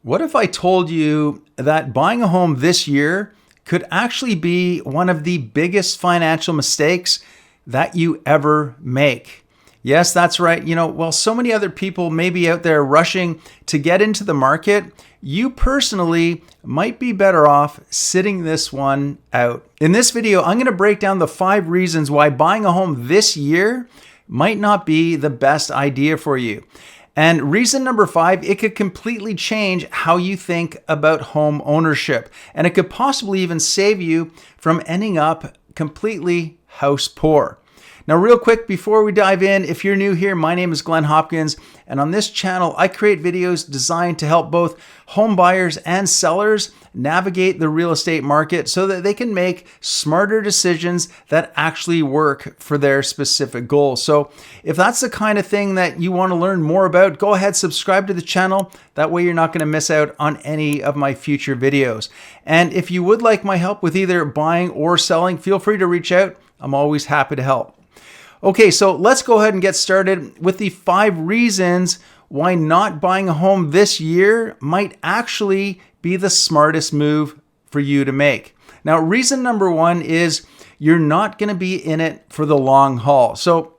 What if I told you that buying a home this year could actually be one of the biggest financial mistakes that you ever make? Yes, that's right. While so many other people may be out there rushing to get into the market, you personally might be better off sitting this one out. In this video, I'm going to break down the 5 reasons why buying a home this year might not be the best idea for you. And reason number 5, it could completely change how you think about home ownership. And it could possibly even save you from ending up completely house poor. Now, real quick, before we dive in, if you're new here, my name is Glen Hopkins, and on this channel, I create videos designed to help both home buyers and sellers navigate the real estate market so that they can make smarter decisions that actually work for their specific goals. So if that's the kind of thing that you want to learn more about, go ahead, subscribe to the channel. That way you're not going to miss out on any of my future videos. And if you would like my help with either buying or selling, feel free to reach out. I'm always happy to help. Okay, so let's go ahead and get started with the 5 reasons why not buying a home this year might actually be the smartest move for you to make. Now, reason number 1 is you're not going to be in it for the long haul. So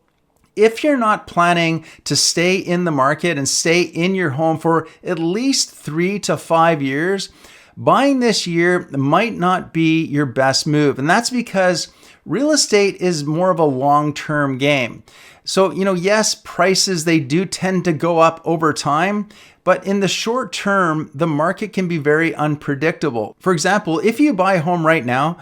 if you're not planning to stay in the market and stay in your home for at least 3 to 5 years, buying this year might not be your best move. And that's because real estate is more of a long-term game. So, yes, prices, they do tend to go up over time, but in the short term, the market can be very unpredictable. For example, if you buy a home right now,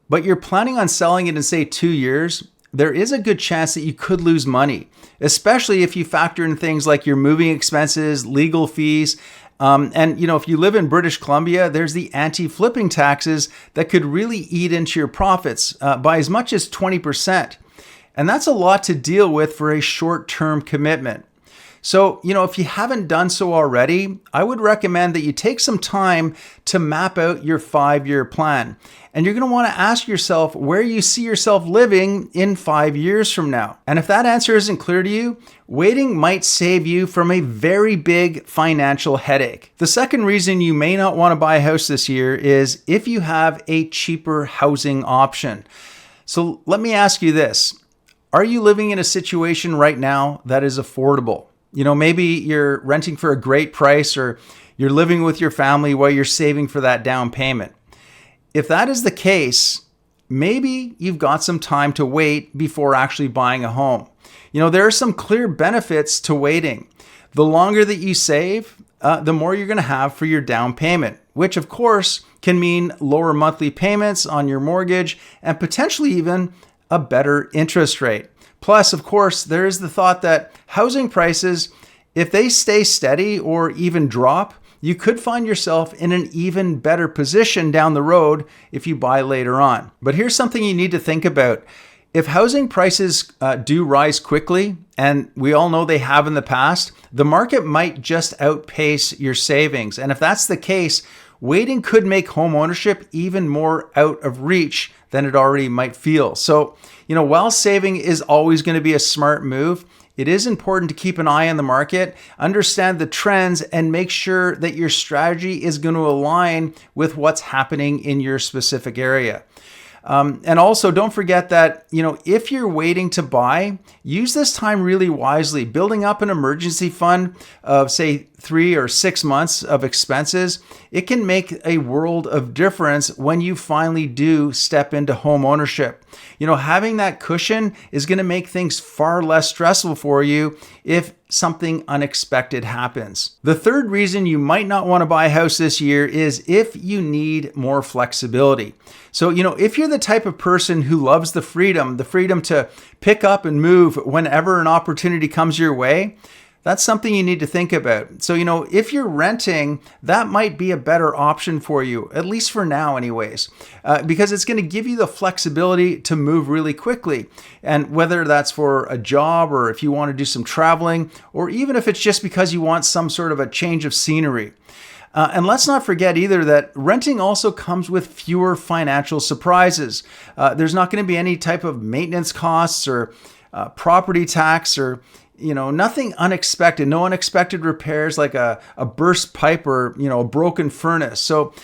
but you're planning on selling it in, say, 2 years, there is a good chance that you could lose money, especially if you factor in things like your moving expenses, legal fees, and if you live in British Columbia, there's the anti-flipping taxes that could really eat into your profits by as much as 20%. And that's a lot to deal with for a short-term commitment. So, if you haven't done so already, I would recommend that you take some time to map out your 5-year plan. And you're going to want to ask yourself where you see yourself living in 5 years from now. And if that answer isn't clear to you, waiting might save you from a very big financial headache. The second reason you may not want to buy a house this year is if you have a cheaper housing option. So let me ask you this. Are you living in a situation right now that is affordable? Maybe you're renting for a great price, or you're living with your family while you're saving for that down payment. If that is the case, maybe you've got some time to wait before actually buying a home. There are some clear benefits to waiting. The longer that you save, the more you're going to have for your down payment, which of course can mean lower monthly payments on your mortgage and potentially even a better interest rate. Plus, of course, there is the thought that housing prices, if they stay steady or even drop, you could find yourself in an even better position down the road if you buy later on. But here's something you need to think about. If housing prices do rise quickly, and we all know they have in the past, the market might just outpace your savings. And if that's the case, waiting could make home ownership even more out of reach than it already might feel. So, while saving is always going to be a smart move, it is important to keep an eye on the market, understand the trends, and make sure that your strategy is going to align with what's happening in your specific area. And also don't forget that, if you're waiting to buy, use this time really wisely. Building up an emergency fund of say 3 or 6 months of expenses, it can make a world of difference when you finally do step into home ownership. Having that cushion is going to make things far less stressful for you if something unexpected happens. The third reason you might not want to buy a house this year is if you need more flexibility. So, if you're the type of person who loves the freedom to pick up and move whenever an opportunity comes your way, that's something you need to think about. So, if you're renting, that might be a better option for you, at least for now anyways, because it's going to give you the flexibility to move really quickly. And whether that's for a job or if you want to do some traveling, or even if it's just because you want some sort of a change of scenery. And let's not forget either that renting also comes with fewer financial surprises. There's not going to be any type of maintenance costs or property tax or nothing unexpected, no unexpected repairs like a burst pipe or, a broken furnace. So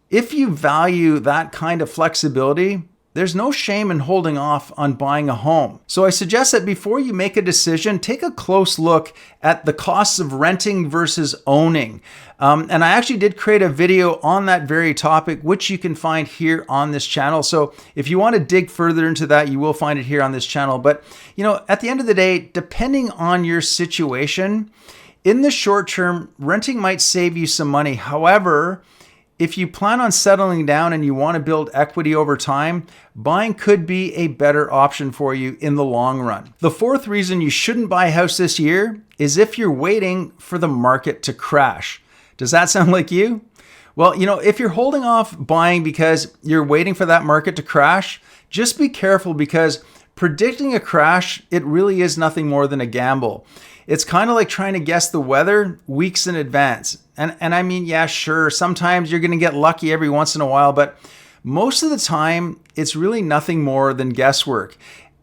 if you value that kind of flexibility, there's no shame in holding off on buying a home. So I suggest that before you make a decision, take a close look at the costs of renting versus owning. And I actually did create a video on that very topic, which you can find here on this channel. So if you want to dig further into that, you will find it here on this channel. But, at the end of the day, depending on your situation, in the short term, renting might save you some money. However, if you plan on settling down and you want to build equity over time, buying could be a better option for you in the long run. The fourth reason you shouldn't buy a house this year is if you're waiting for the market to crash. Does that sound like you? Well, if you're holding off buying because you're waiting for that market to crash, just be careful because predicting a crash, it really is nothing more than a gamble. It's kind of like trying to guess the weather weeks in advance. And I mean, yeah, sure, sometimes you're going to get lucky every once in a while, but most of the time, it's really nothing more than guesswork.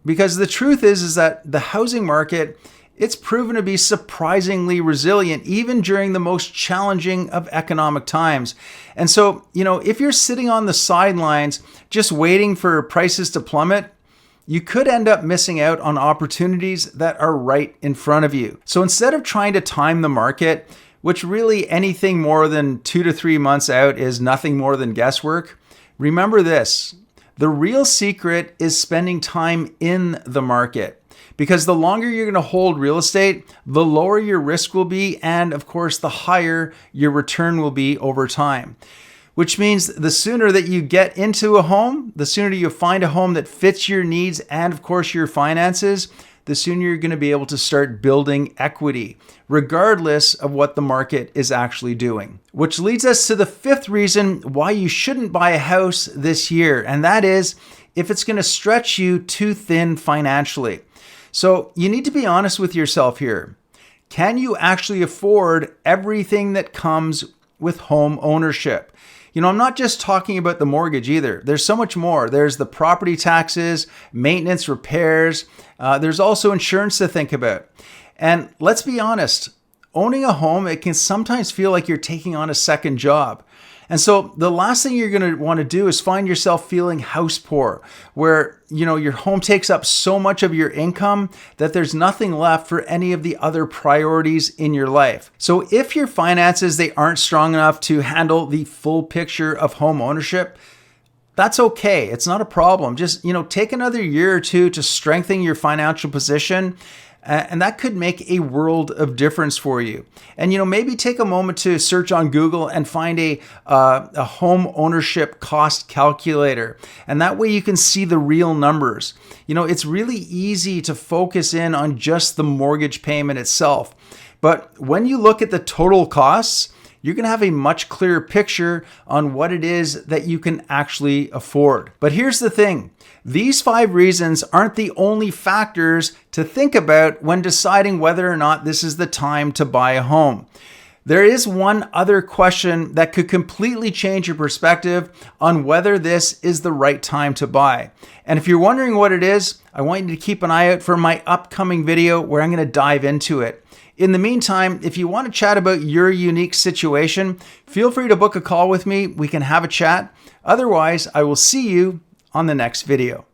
Because the truth is that the housing market, it's proven to be surprisingly resilient, even during the most challenging of economic times. And so, if you're sitting on the sidelines just waiting for prices to plummet, you could end up missing out on opportunities that are right in front of you. So instead of trying to time the market, which really anything more than 2 to 3 months out is nothing more than guesswork, remember this: the real secret is spending time in the market. Because the longer you're going to hold real estate, the lower your risk will be, and of course, the higher your return will be over time. Which means the sooner that you get into a home, the sooner you find a home that fits your needs and of course your finances, the sooner you're going to be able to start building equity, regardless of what the market is actually doing. Which leads us to the fifth reason why you shouldn't buy a house this year, and that is if it's going to stretch you too thin financially. So you need to be honest with yourself here. Can you actually afford everything that comes with home ownership? I'm not just talking about the mortgage either. There's so much more. There's the property taxes, maintenance, repairs. There's also insurance to think about. And let's be honest, owning a home, it can sometimes feel like you're taking on a second job. And so the last thing you're going to want to do is find yourself feeling house poor, where, your home takes up so much of your income that there's nothing left for any of the other priorities in your life. So if your finances, they aren't strong enough to handle the full picture of home ownership, that's okay. It's not a problem. Just, take another year or two to strengthen your financial position. And that could make a world of difference for you. And, maybe take a moment to search on Google and find a home ownership cost calculator. And that way you can see the real numbers. It's really easy to focus in on just the mortgage payment itself. But when you look at the total costs, you're going to have a much clearer picture on what it is that you can actually afford. But here's the thing. These 5 reasons aren't the only factors to think about when deciding whether or not this is the time to buy a home. There is one other question that could completely change your perspective on whether this is the right time to buy. And if you're wondering what it is, I want you to keep an eye out for my upcoming video where I'm going to dive into it. In the meantime, if you want to chat about your unique situation, feel free to book a call with me. We can have a chat. Otherwise, I will see you on the next video.